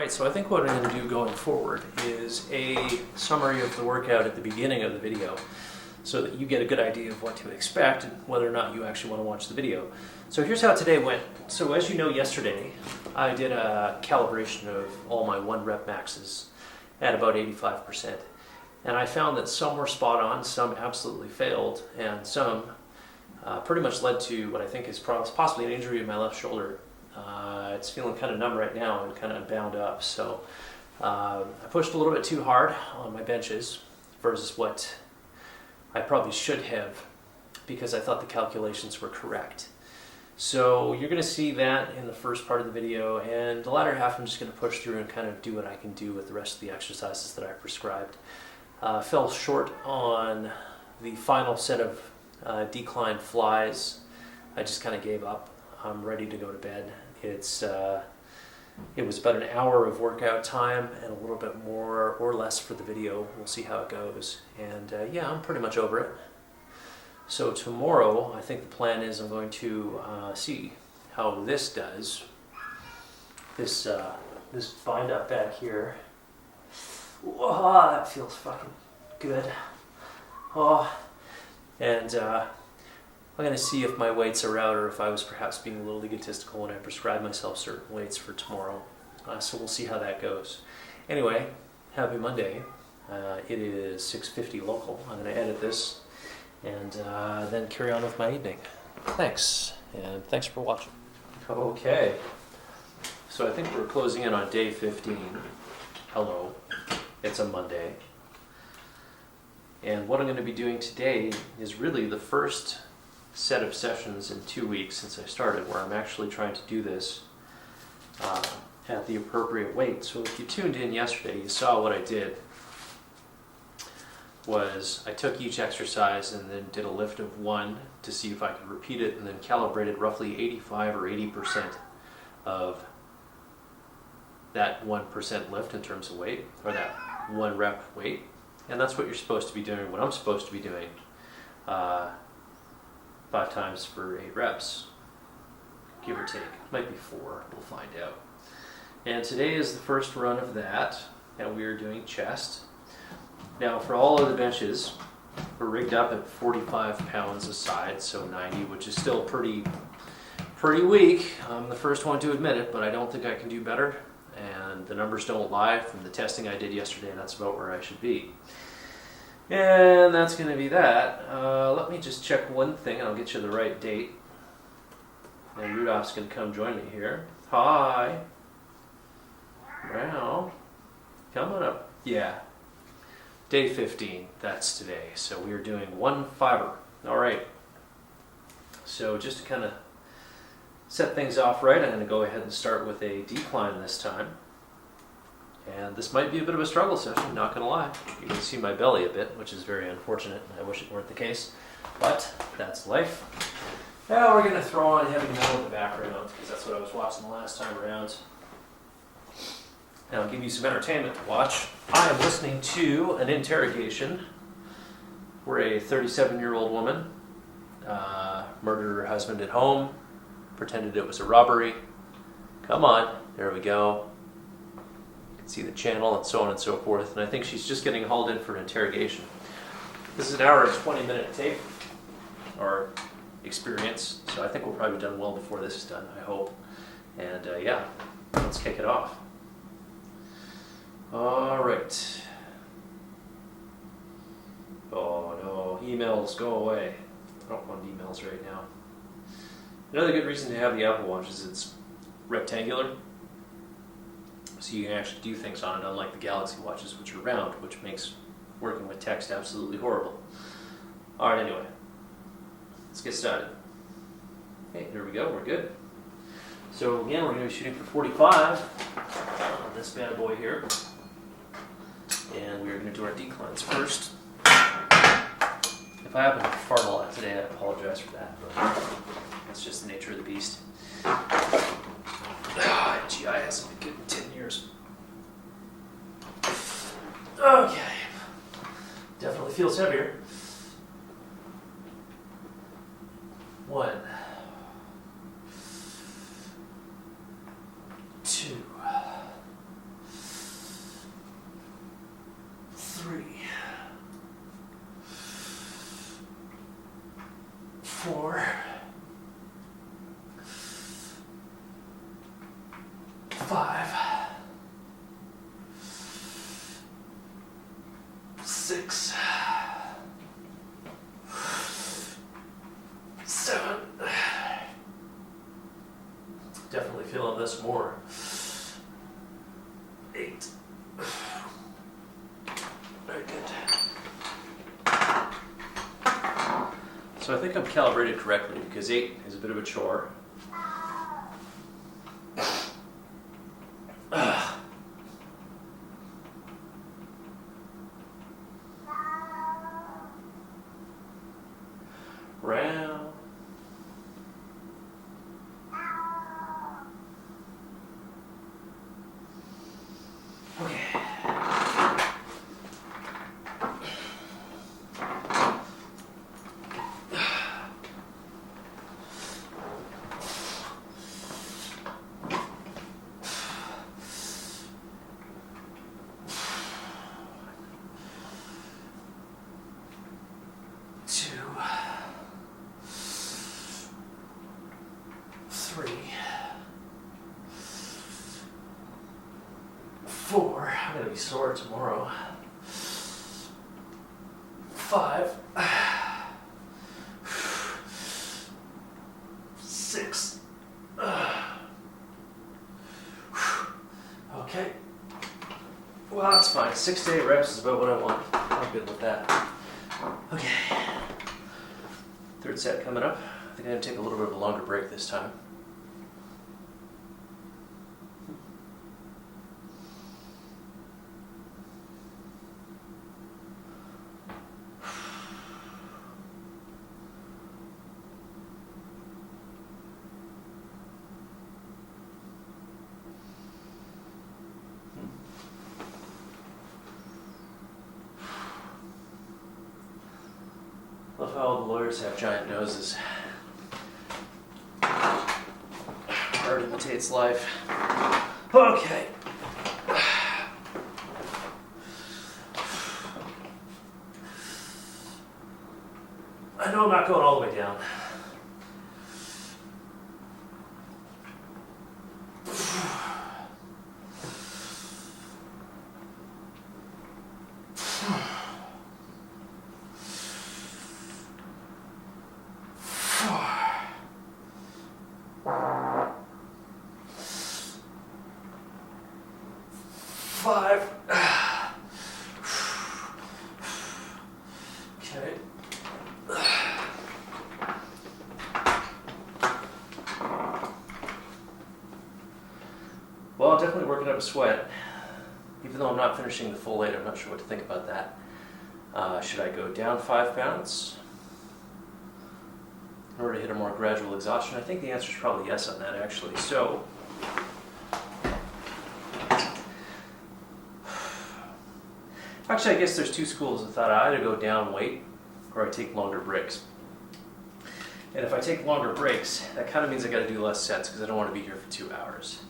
Alright, so I think what I'm going to do going forward is a summary of the workout at the beginning of the video so that you get a good idea of what to expect and whether or not you actually want to watch the video. So here's how today went. So as you know, yesterday I did a calibration of all my 1 rep maxes at about 85%. And I found that some were spot on, some absolutely failed, and some pretty much led to what I think is possibly an injury in my left shoulder. It's feeling kind of numb right now and kind of bound up. So I pushed a little bit too hard on my benches versus what I probably should have, because I thought the calculations were correct. So you're going to see that in the first part of the video, and the latter half I'm just going to push through and kind of do what I can do with the rest of the exercises that I prescribed. Fell short on the final set of decline flies. I just kind of gave up. I'm ready to go to bed. It was about an hour of workout time and a little bit more or less for the video. We'll see how it goes. And yeah, I'm pretty much over it. So tomorrow, I think the plan is I'm going to see how this does. This bind up back here. Whoa, that feels fucking good. Oh, and I'm going to see if my weights are out or if I was perhaps being a little egotistical when I prescribed myself certain weights for tomorrow. So we'll see how that goes. Anyway, happy Monday. It is 6:50 local. I'm going to edit this and then carry on with my evening. Thanks, and thanks for watching. Okay, so I think we're closing in on day 15. Hello, it's a Monday. And what I'm going to be doing today is really the first set of sessions in 2 weeks since I started where I'm actually trying to do this at the appropriate weight. So if you tuned in yesterday, you saw what I did was I took each exercise and then did a lift of 1 to see if I could repeat it, and then calibrated roughly 85 or 80% of that 1% lift in terms of weight, or that 1 rep weight. And that's what you're supposed to be doing, what I'm supposed to be doing 5 times for 8 reps, give or take. It might be 4, we'll find out. And today is the first run of that, and we are doing chest. Now for all of the benches, we're rigged up at 45 pounds a side, so 90, which is still pretty weak. I'm the first one to admit it, but I don't think I can do better. And the numbers don't lie. From the testing I did yesterday, that's about where I should be. And that's going to be that. Let me just check one thing, and I'll get you the right date. And Rudolph's going to come join me here. Hi. Wow. Come on up. Yeah. Day 15, that's today. So we are doing 1 fiber. All right. So just to kind of set things off right, I'm going to go ahead and start with a decline this time. And this might be a bit of a struggle session, not going to lie. You can see my belly a bit, which is very unfortunate. I wish it weren't the case, but that's life. Now we're going to throw on heavy metal in the background, because that's what I was watching the last time around. And I'll give you some entertainment to watch. I am listening to an interrogation where a 37-year-old woman murdered her husband at home, pretended it was a robbery. Come on, there we go. You can see the channel and so on and so forth. And I think she's just getting hauled in for an interrogation. This is an hour and 20-minute tape, or experience, so I think we'll probably be done well before this is done, I hope. And yeah, let's kick it off. All right. Oh no, emails, go away. I don't want emails right now. Another good reason to have the Apple Watch is it's rectangular, so you can actually do things on it, unlike the Galaxy Watches, which are round, which makes working with text absolutely horrible. All right, anyway, let's get started. Okay, here we go, we're good. So again, we're going to be shooting for 45 on this bad boy here, and we're going to do our declines first. If I happen to fart a lot today, I apologize for that, but that's just the nature of the beast. GI hasn't been good in 10 years. Okay. Definitely feels heavier. 1, 2, 6, 7. Definitely feeling this more. 8. Very good. So I think I'm calibrated correctly because 8 is a bit of a chore. Round. Okay. Four, I'm gonna be sore tomorrow. 5, 6. Okay. Well, that's fine. 6 to 8 reps is about what I want. I'm good with that. Okay. Third set coming up. I think I'm gonna take a little bit of a longer break this time. Love how all the lawyers have giant noses. Art imitates life. Okay. I know I'm not going all the way down. Five. Okay. Well, I'm definitely working up a sweat. Even though I'm not finishing the full 8, I'm not sure what to think about that. Should I go down 5 pounds in order to hit a more gradual exhaustion? I think the answer is probably yes on that, actually. So, actually, I guess there's 2 schools of thought. I either go down weight or I take longer breaks. And if I take longer breaks, that kind of means I got to do less sets because I don't want to be here for 2 hours.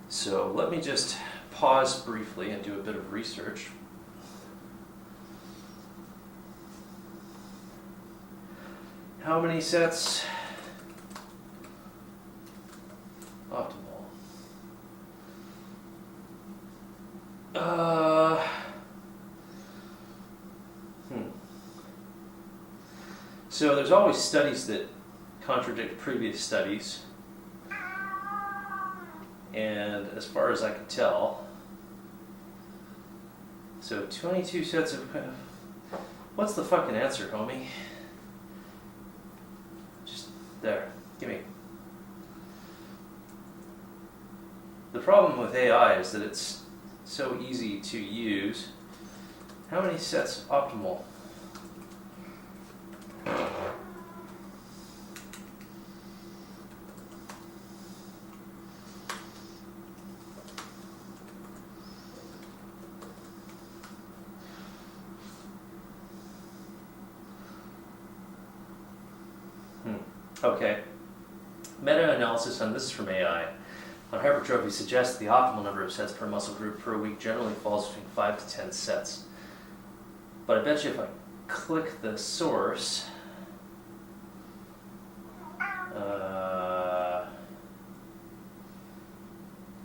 So let me just pause briefly and do a bit of research. How many sets? Optimal. So there's always studies that contradict previous studies. And as far as I can tell, so 22 sets of, what's the fucking answer, homie? Just there, gimme. The problem with AI is that it's so easy to use. How many sets optimal? Okay. Meta-analysis on this is from AI. On hypertrophy suggests the optimal number of sets per muscle group per week generally falls between 5 to 10 sets. But I bet you if I click the source,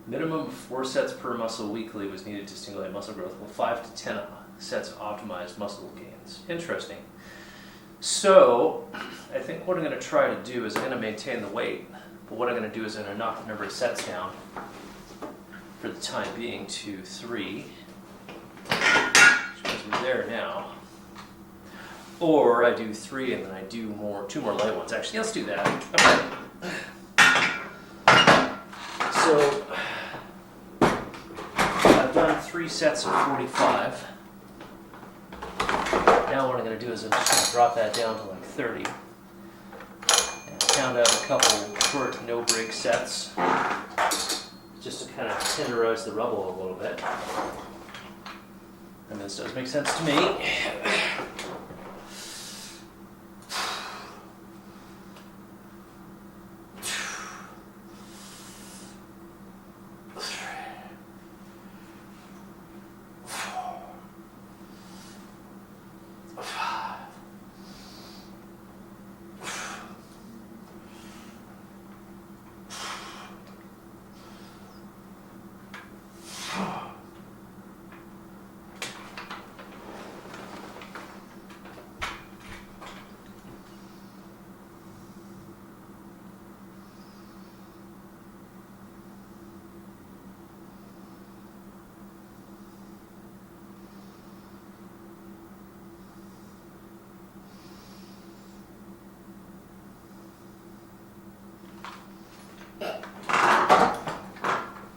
Minimum of 4 sets per muscle weekly was needed to stimulate muscle growth, while 5 to 10 sets optimized muscle gains. Interesting. So, I think what I'm going to try to do is I'm going to maintain the weight, but what I'm going to do is I'm going to knock the number of sets down for the time being to 3, because we're there now. Or I do 3 and then I do 2 more light ones. Actually, let's do that. Okay. So, I've done 3 sets of 45. Now what I'm going to do is I'm just going to drop that down to like 30. And count out a couple short no-break sets, just to kind of tenderize the rubble a little bit. And this does make sense to me.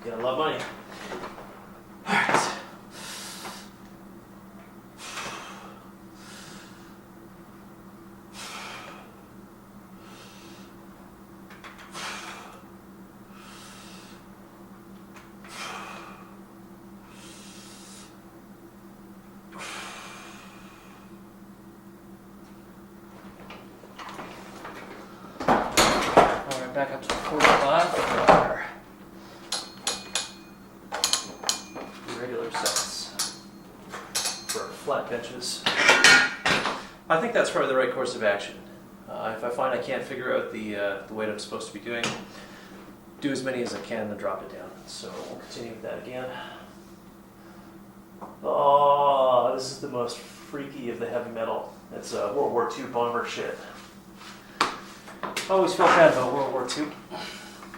Gotta love money. Alright. Alright, back up to 45. Regular sets for flat benches. I think that's probably the right course of action. If I find I can't figure out the weight I'm supposed to be doing, do as many as I can, then drop it down. So we'll continue with that again. Oh, this is the most freaky of the heavy metal. It's World War II bomber shit. Always felt bad about World War II.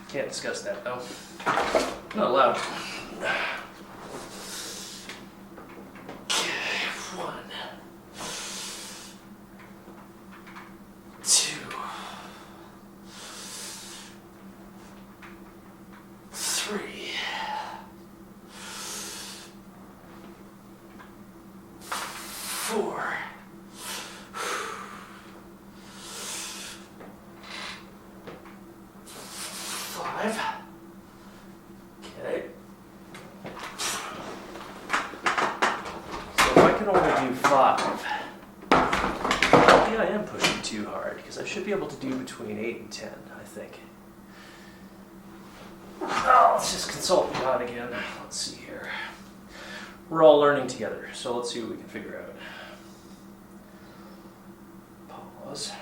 Can't discuss that though. Not allowed. Okay. So if I can only do 5, maybe I am pushing too hard, because I should be able to do between 8 and 10, I think. Oh, let's just consult God again. Let's see here. We're all learning together, so let's see what we can figure out. Pause.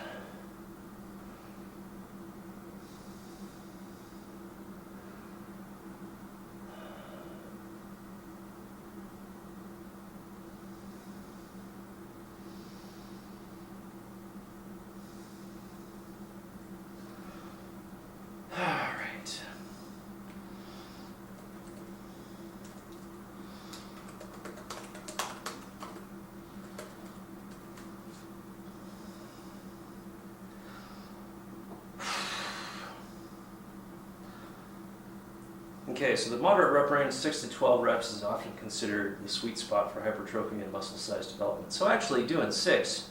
Okay, so the moderate rep range, 6 to 12 reps, is often considered the sweet spot for hypertrophy and muscle size development. So actually doing 6,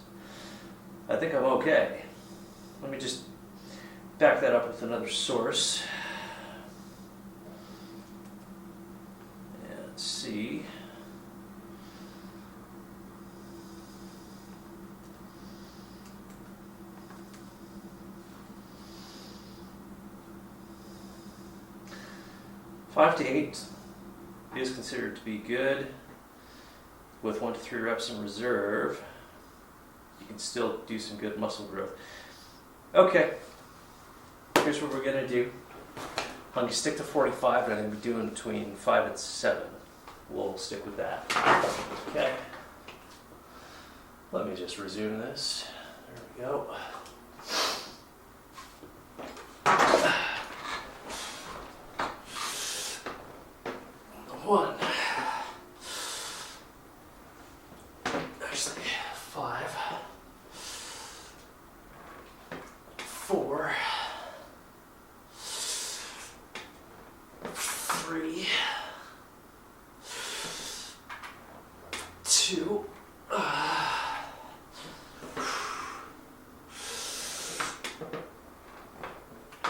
I think I'm okay. Let me just back that up with another source. And see. Five to 8 is considered to be good. With 1 to 3 reps in reserve, you can still do some good muscle growth. Okay, here's what we're gonna do. I'm going to stick to 45, and I'm going to be doing between 5 and 7. We'll stick with that. Okay. Let me just resume this. There we go. One. Actually, 5. 4. 3. 2.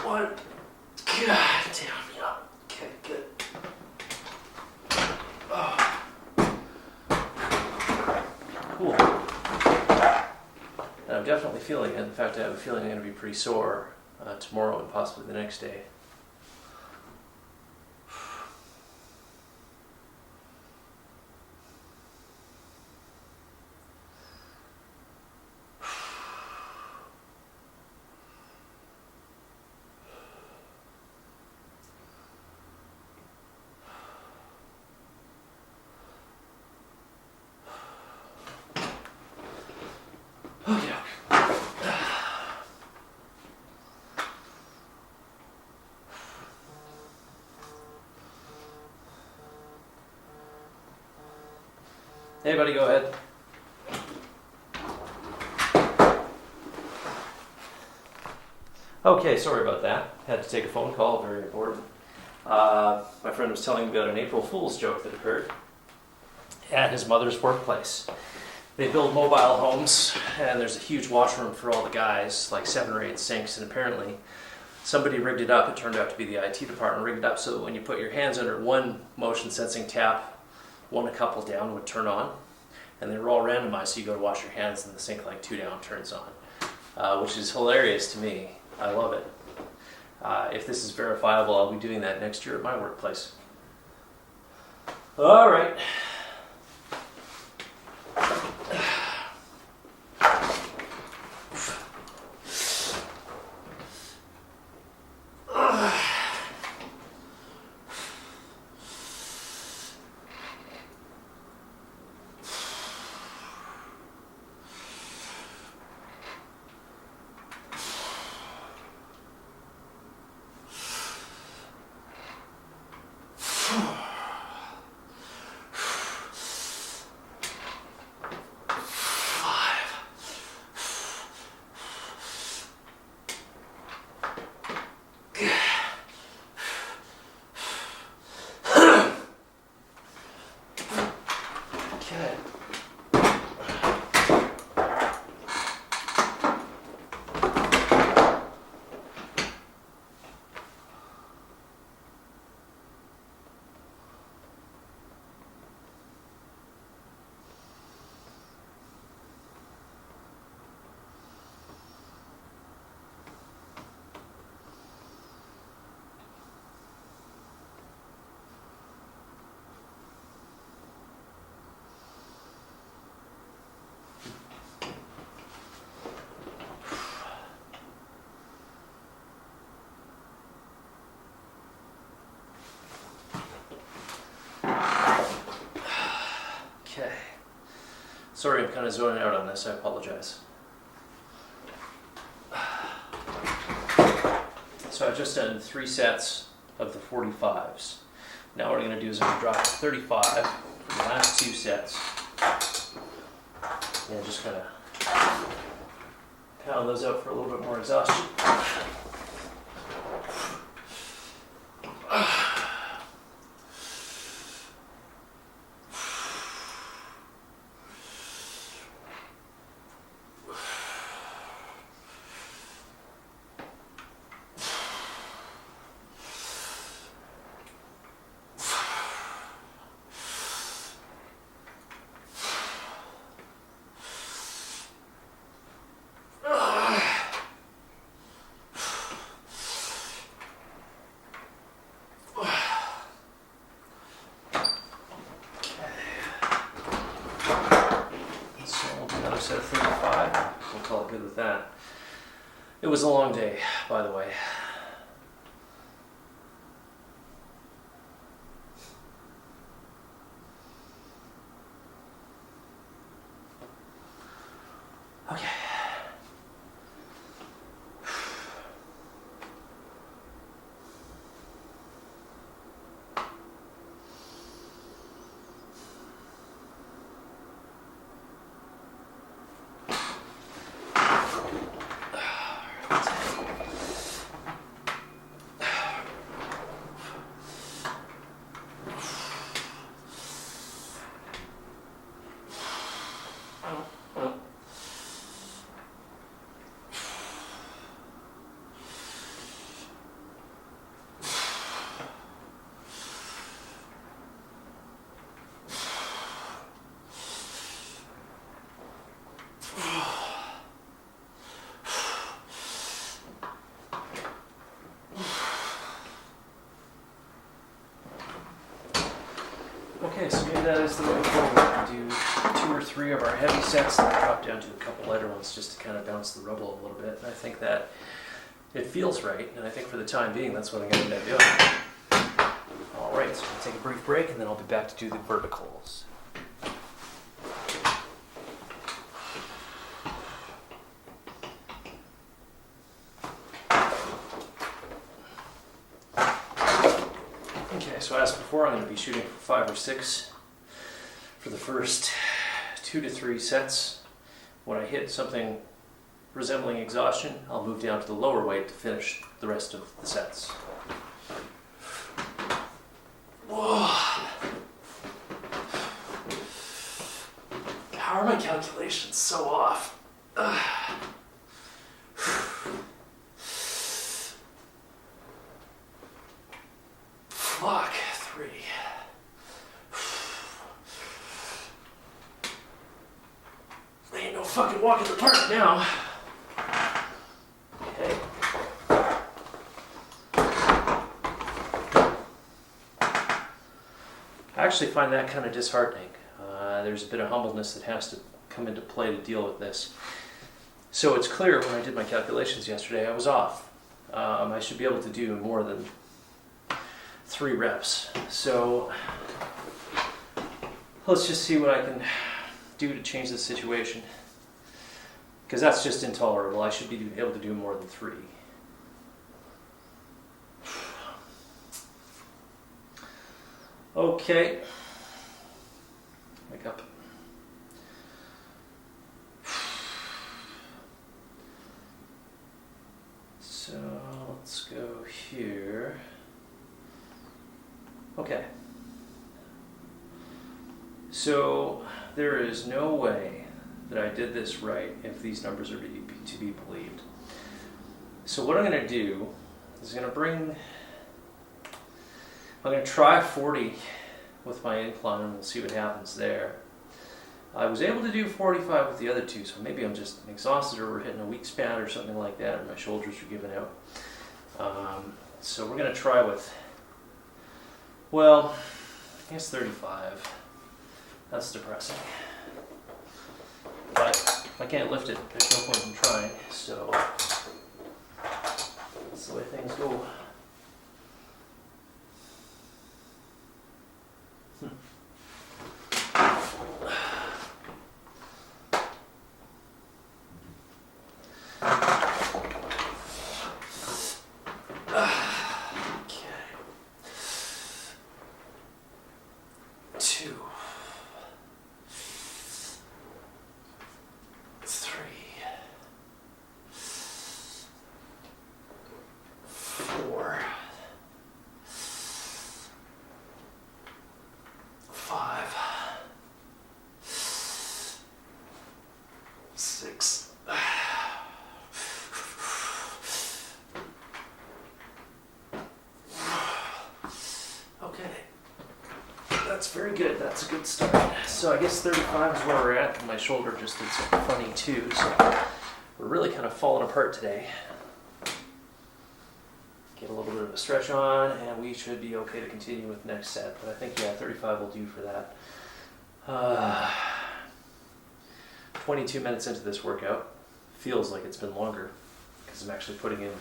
1. God damn, yeah. Okay, good. Oh. Cool. And I'm definitely feeling it. In fact, I have a feeling I'm going to be pretty sore tomorrow and possibly the next day. Oh, yeah. Anybody go ahead. Okay, sorry about that. Had to take a phone call, very important. My friend was telling me about an April Fool's joke that occurred at his mother's workplace. They build mobile homes, and there's a huge washroom for all the guys, like 7 or 8 sinks, and apparently somebody rigged it up. It turned out to be the IT department, rigged it up so that when you put your hands under one motion sensing tap, one a couple down would turn on, and they were all randomized, so you go to wash your hands and the sink like 2 down turns on, which is hilarious to me. I love it. If this is verifiable, I'll be doing that next year at my workplace. All right. Okay. Sorry, I'm kind of zoning out on this. I apologize. So I've just done 3 sets of the 45s. Now what I'm going to do is I'm going to drop to 35 for the last 2 sets. And just kind of pound those out for a little bit more exhaustion. Set of 35. We'll call it good with that. It was a long day, by the way. Okay. Okay, so maybe that is the way forward. Do 2 or 3 of our heavy sets and then drop down to a couple lighter ones just to kind of bounce the rubble a little bit. And I think that it feels right, and I think for the time being that's what I'm going to end up doing. Alright, so we'll take a brief break and then I'll be back to do the verticals. Okay, so as before, I'm going to be shooting for 5 or 6 for the first 2 to 3 sets. When I hit something resembling exhaustion, I'll move down to the lower weight to finish the rest of the sets. Whoa. How are my calculations so off? Fuck, 3. Ain't no fucking walk in the park now. Okay. I actually find that kind of disheartening. There's a bit of humbleness that has to come into play to deal with this. So it's clear when I did my calculations yesterday, I was off. I should be able to do more than 3 reps. So let's just see what I can do to change the situation. Because that's just intolerable. I should be able to do more than 3. Okay. Wake up. So let's go here. Okay. So there is no way that I did this right if these numbers are to be believed. So what I'm going to do is I'm going to try 40 with my incline and we'll see what happens there. I was able to do 45 with the other 2, so maybe I'm just exhausted or we're hitting a weak span or something like that, or my shoulders are giving out. So we're going to try with, well, I guess 35. That's depressing. But if I can't lift it, there's no point in trying, so that's the way things go. That's very good. That's a good start. So I guess 35 is where we're at. My shoulder just did something funny too, so we're really kind of falling apart today. Get a little bit of a stretch on, and we should be okay to continue with the next set. But I think, yeah, 35 will do for that. 22 minutes into this workout. Feels like it's been longer, because I'm actually putting in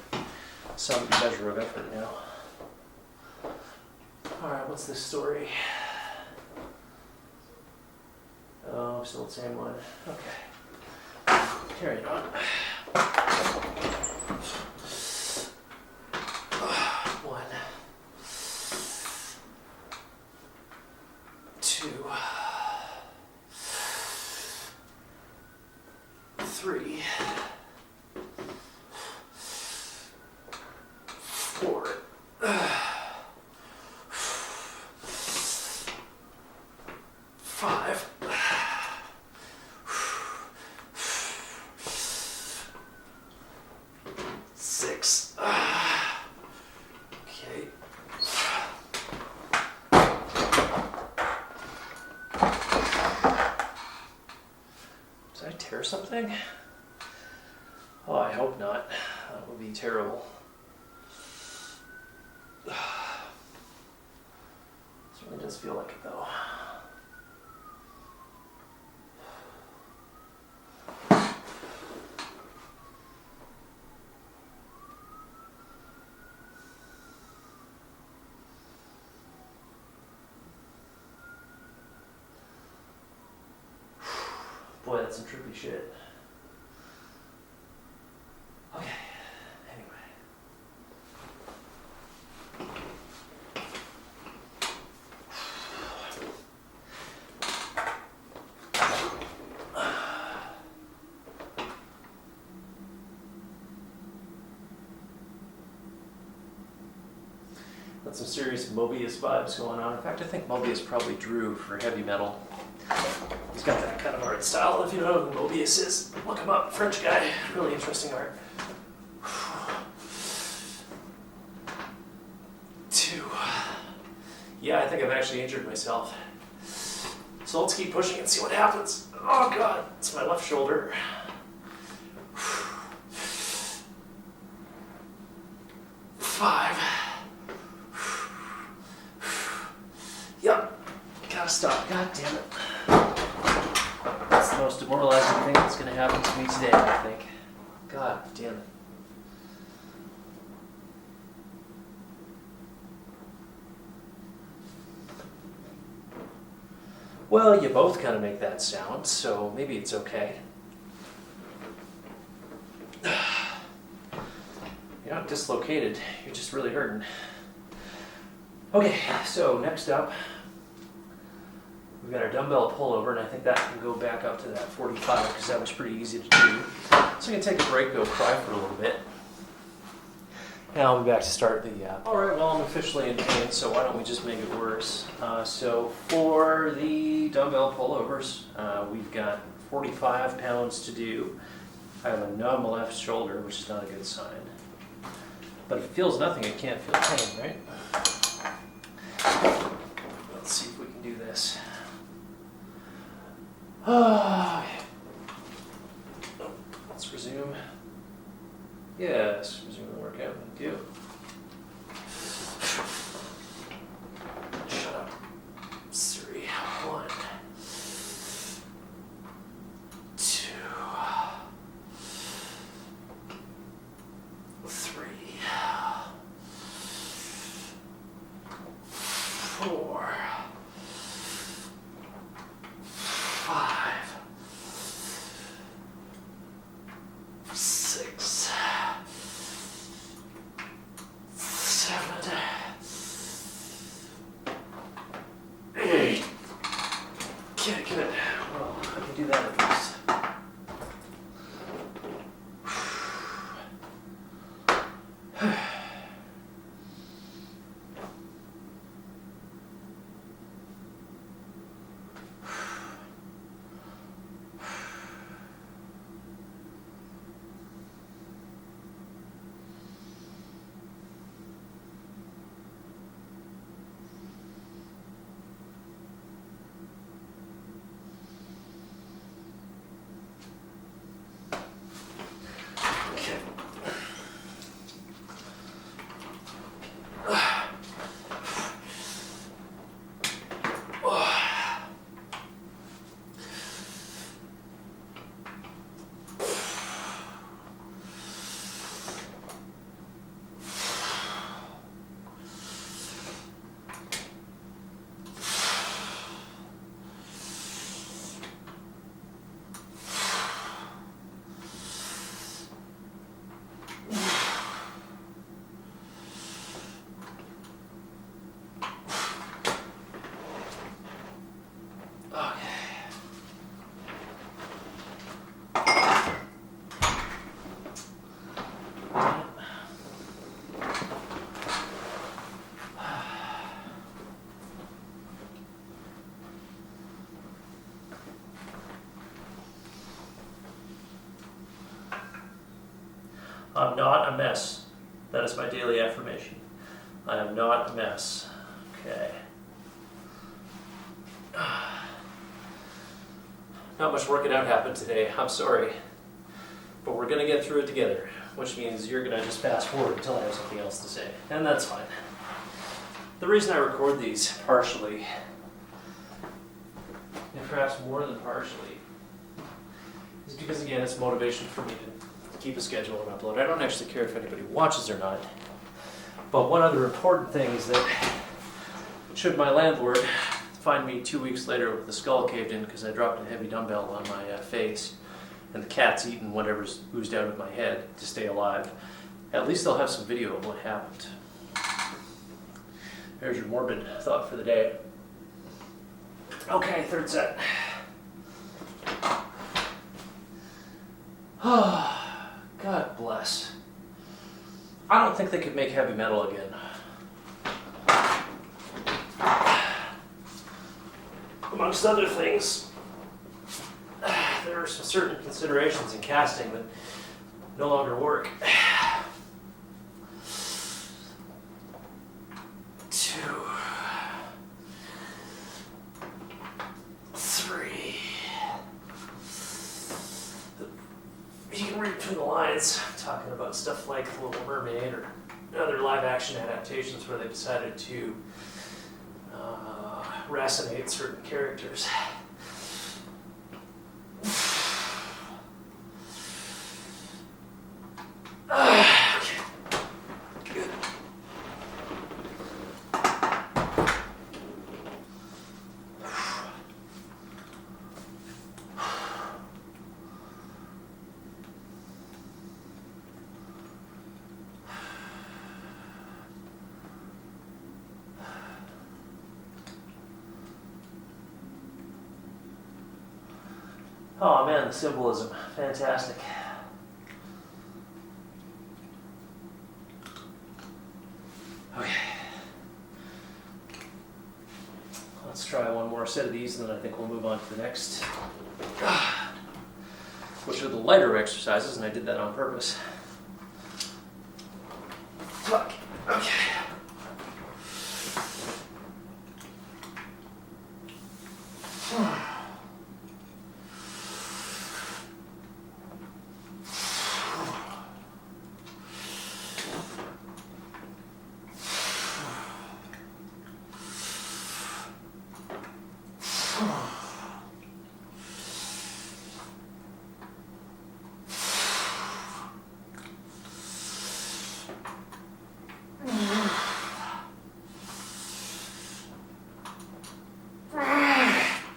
some measure of effort now. Alright, what's this story? Oh, still the same one. Okay. carrying on. 1, 2, 3, 4, 5, 6. Okay. Did I tear something? Oh, I hope not. That would be terrible. Certainly does feel like it though. Boy, that's some trippy shit. Okay, anyway. Got some serious Mobius vibes going on. In fact, I think Mobius probably drew for heavy metal. He's got that kind of art style. If you know who Mobius is, look him up. French guy. Really interesting art. 2. Yeah, I think I've actually injured myself. So let's keep pushing and see what happens. Oh god, it's my left shoulder. 5. Yep. Gotta stop. God damn it. That's the most demoralizing thing that's going to happen to me today, I think. God damn it. Well, you both kind of make that sound, so maybe it's okay. You're not dislocated, you're just really hurting. Okay, so next up, we've got our dumbbell pullover, and I think that can go back up to that 45 because that was pretty easy to do. So I'm going to take a break, go cry for a little bit. And I'll be back to start the... Alright, well I'm officially in pain, so why don't we just make it worse. So for the dumbbell pullovers, we've got 45 pounds to do. I have a numb left shoulder, which is not a good sign. But if it feels nothing, it can't feel pain, right? Let's see if we can do this. Let's resume. Yes, resume the workout. Thank you. Shut up. 3, 1, 2, 3, 4, 5, 6, I'm not a mess. That is my daily affirmation. I am not a mess. Okay. Not much working out happened today. I'm sorry. But we're going to get through it together, which means you're going to just fast forward until I have something else to say. And that's fine. The reason I record these partially, and perhaps more than partially, is because, again, it's motivation for me to keep a schedule and upload. I don't actually care if anybody watches or not. But one other important thing is that should my landlord find me 2 weeks later with the skull caved in because I dropped a heavy dumbbell on my face and the cat's eaten whatever's oozed out of my head to stay alive, at least they'll have some video of what happened. There's your morbid thought for the day. Okay, third set. God bless. I don't think they could make heavy metal again. Amongst other things, there are some certain considerations in casting that no longer work. 2, 3. You can read between the lines, talking about stuff like The Little Mermaid or other live-action adaptations where they decided to racinate certain characters. Okay. Good. Oh man, the symbolism, fantastic. Okay. Let's try one more set of these and then I think we'll move on to the next, which are the lighter exercises, and I did that on purpose. Fuck. Okay.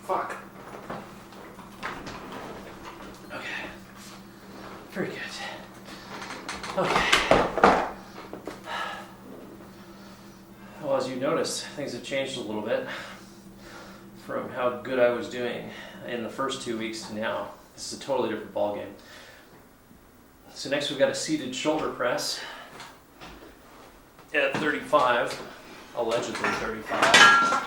Fuck. Okay. Very good. Okay. Well, as you noticed, things have changed a little bit from how good I was doing in the first 2 weeks to now. This is a totally different ballgame. So next we've got a seated shoulder press at 35, allegedly 35.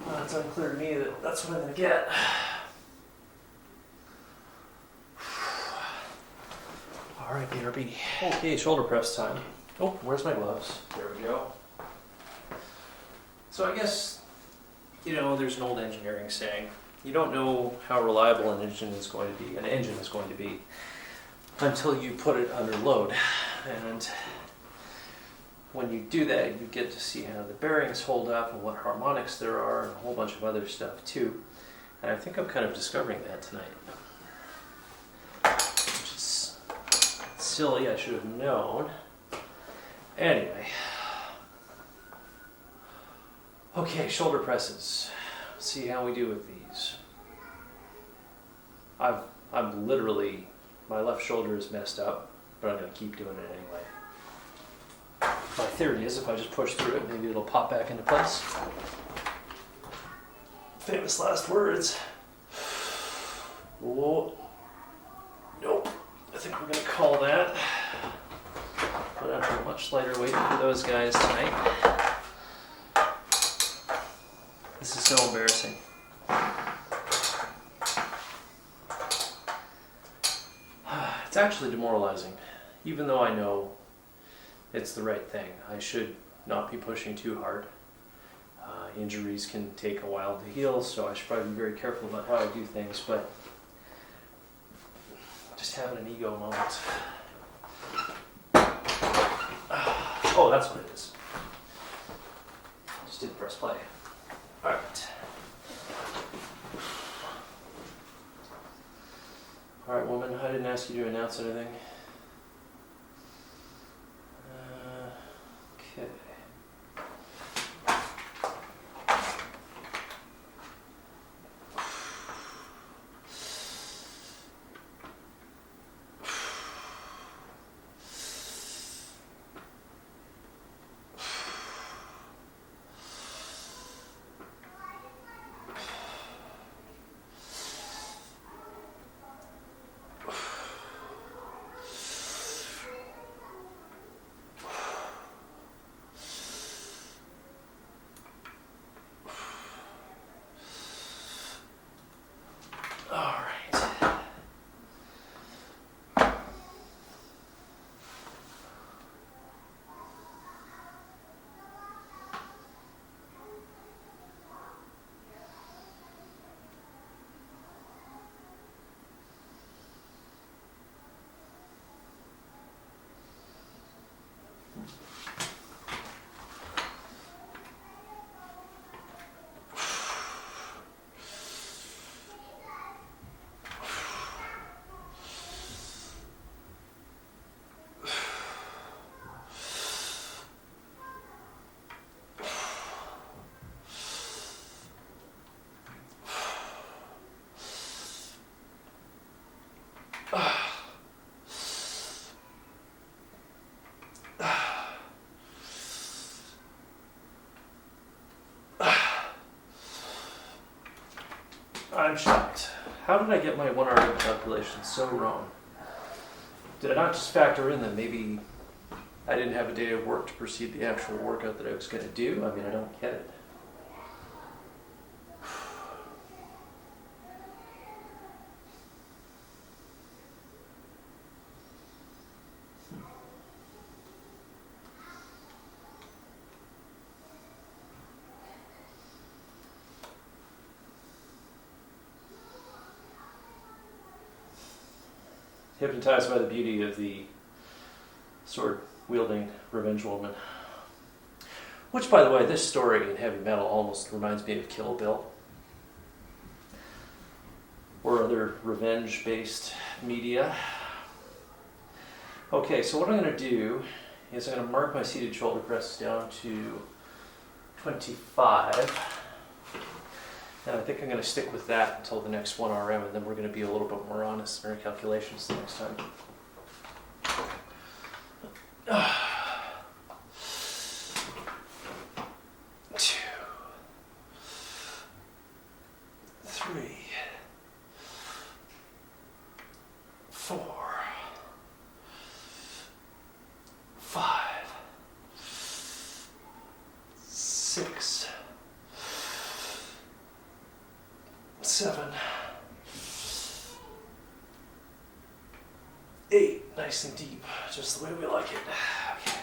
Well, it's unclear to me that that's what I'm going to get. All right, BRB. Okay, shoulder press time. Oh, where's my gloves? There we go. So I guess, there's an old engineering saying, you don't know how reliable an engine is going to be until you put it under load. And when you do that, you get to see how the bearings hold up and what harmonics there are and a whole bunch of other stuff too. And I think I'm kind of discovering that tonight. Which is silly, I should have known. Anyway. Okay, shoulder presses. Let's see how we do with these. I'm literally, my left shoulder is messed up, but I'm going to keep doing it anyway. My theory is if I just push through it, maybe it'll pop back into place. Famous last words. Whoa. Nope. I think we're going to call that. Put out a much lighter weight for those guys tonight. This is so embarrassing. It's actually demoralizing, even though I know it's the right thing. I should not be pushing too hard. Injuries can take a while to heal, so I should probably be very careful about how I do things, but just having an ego moment. Oh, that's what it is. I just didn't press play. All right. All right, woman, I didn't ask you to announce anything. Okay. I'm shocked. How did I get my 1 RM calculation so wrong? Did I not just factor in that maybe I didn't have a day of work to precede the actual workout that I was going to do? I mean, I don't get it. Hypnotized by the beauty of the sword-wielding revenge woman. Which, by the way, this story in heavy metal almost reminds me of Kill Bill. Or other revenge-based media. Okay, so what I'm going to do is I'm going to mark my seated shoulder press down to 25. And I think I'm going to stick with that until the next 1 RM, and then we're going to be a little bit more honest in our calculations the next time. 2, 3, 4, 5, 6, 7, 8, nice and deep, just the way we like it. Okay.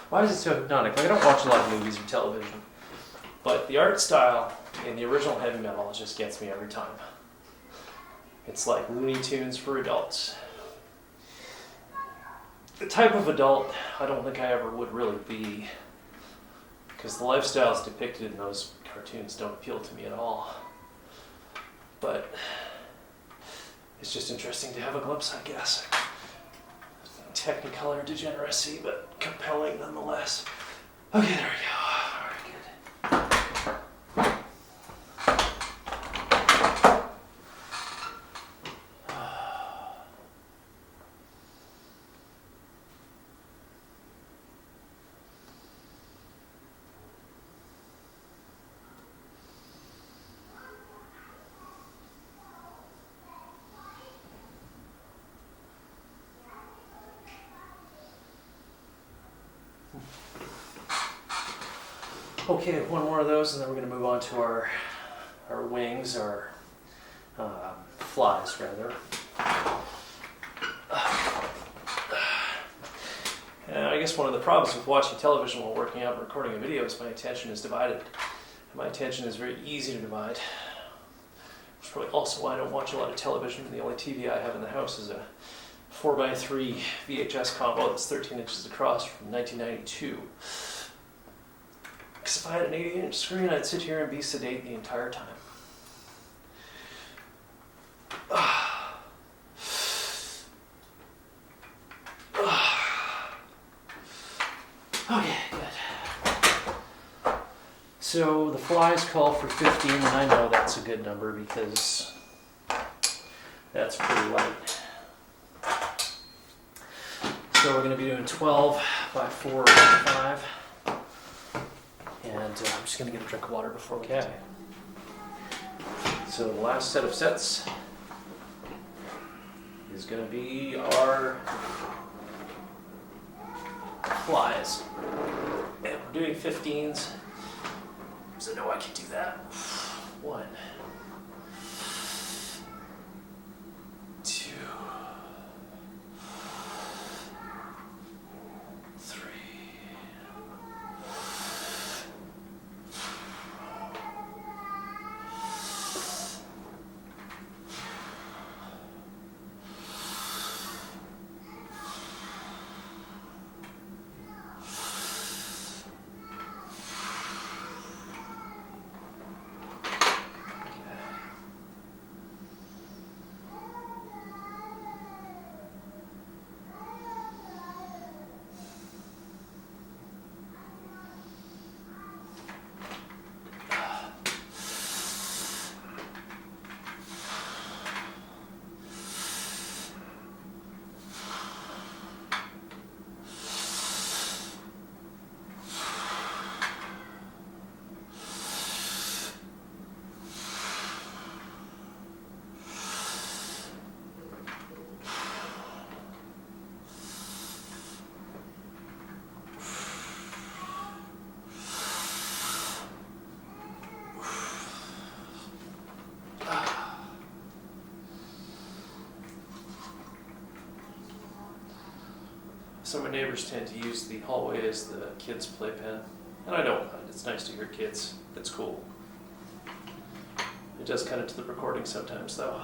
Why is it so hypnotic? Like, I don't watch a lot of movies or television, but the art style in the original heavy metal just gets me every time. It's like Looney Tunes for adults. The type of adult I don't think I ever would really be, because the lifestyles depicted in those cartoons don't appeal to me at all. But it's just interesting to have a glimpse, I guess. Technicolor degeneracy, but compelling nonetheless. Okay, there we go. All right, good. Okay, one more of those, and then we're going to move on to our wings, our flies, rather. And I guess one of the problems with watching television while working out and recording a video is my attention is divided. And my attention is very easy to divide. Which is probably also why I don't watch a lot of television. The only TV I have in the house is a 4x3 VHS combo that's 13 inches across from 1992. Because if I had an 80-inch screen, I'd sit here and be sedate the entire time. Okay, good. So the flies call for 15, and I know that's a good number because that's pretty light. So we're going to be doing 12 by 4 or 5. And I'm just going to get a drink of water before we get. So the last set of sets is going to be our flies. And we're doing 15s. So I know I can do that. 1, 2, 3. So my neighbors tend to use the hallway as the kids' playpen. And I don't mind. It's nice to hear kids. It's cool. It does cut into the recording sometimes, though.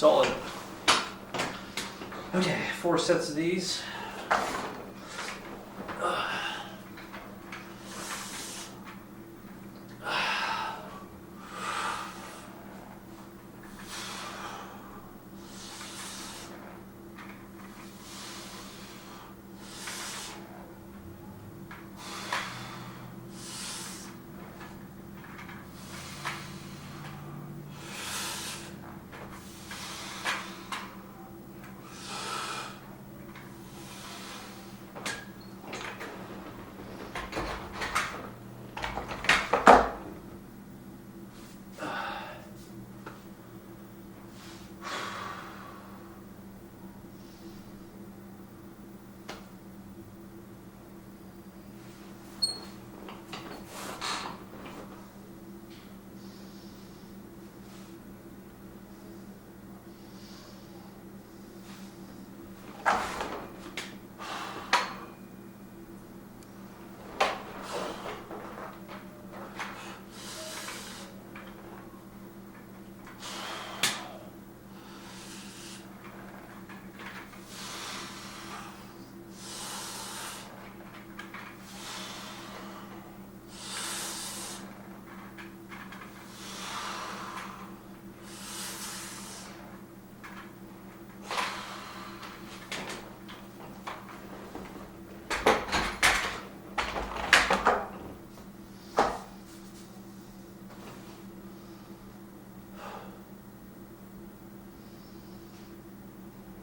Solid. Okay, 4 sets of these.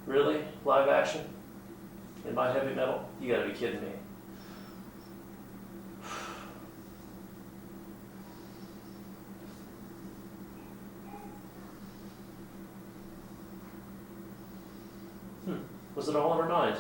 Really? Live action? In my heavy metal? You gotta be kidding me. Was it all in her mind?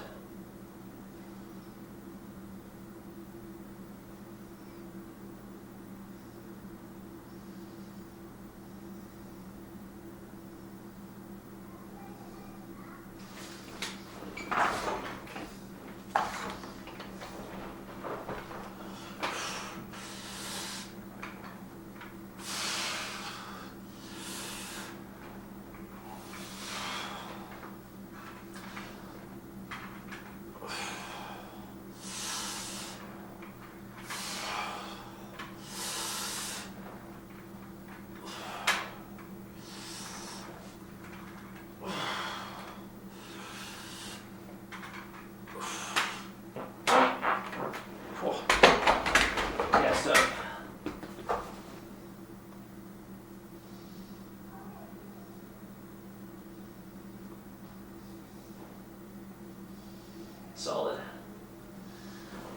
Solid.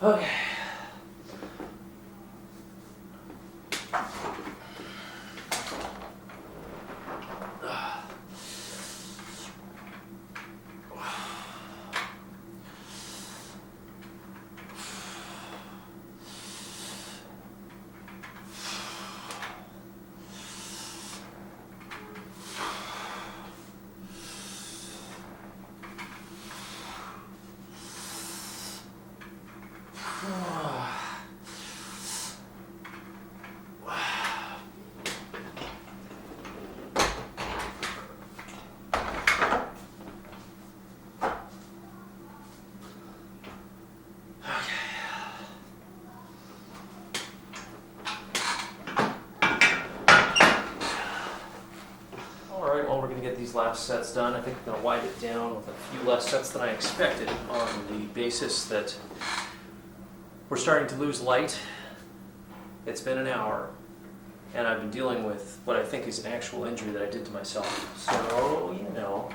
Okay. We're going to get these last sets done. I think I'm going to wind it down with a few less sets than I expected on the basis that we're starting to lose light. It's been an hour, and I've been dealing with what I think is an actual injury that I did to myself. So, you know.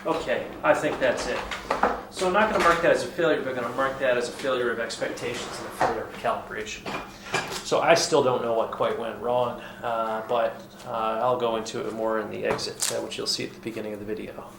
Okay, I think that's it. So I'm not going to mark that as a failure, but I'm going to mark that as a failure of expectations and a failure of calibration. So I still don't know what quite went wrong, but I'll go into it more in the exit, which you'll see at the beginning of the video.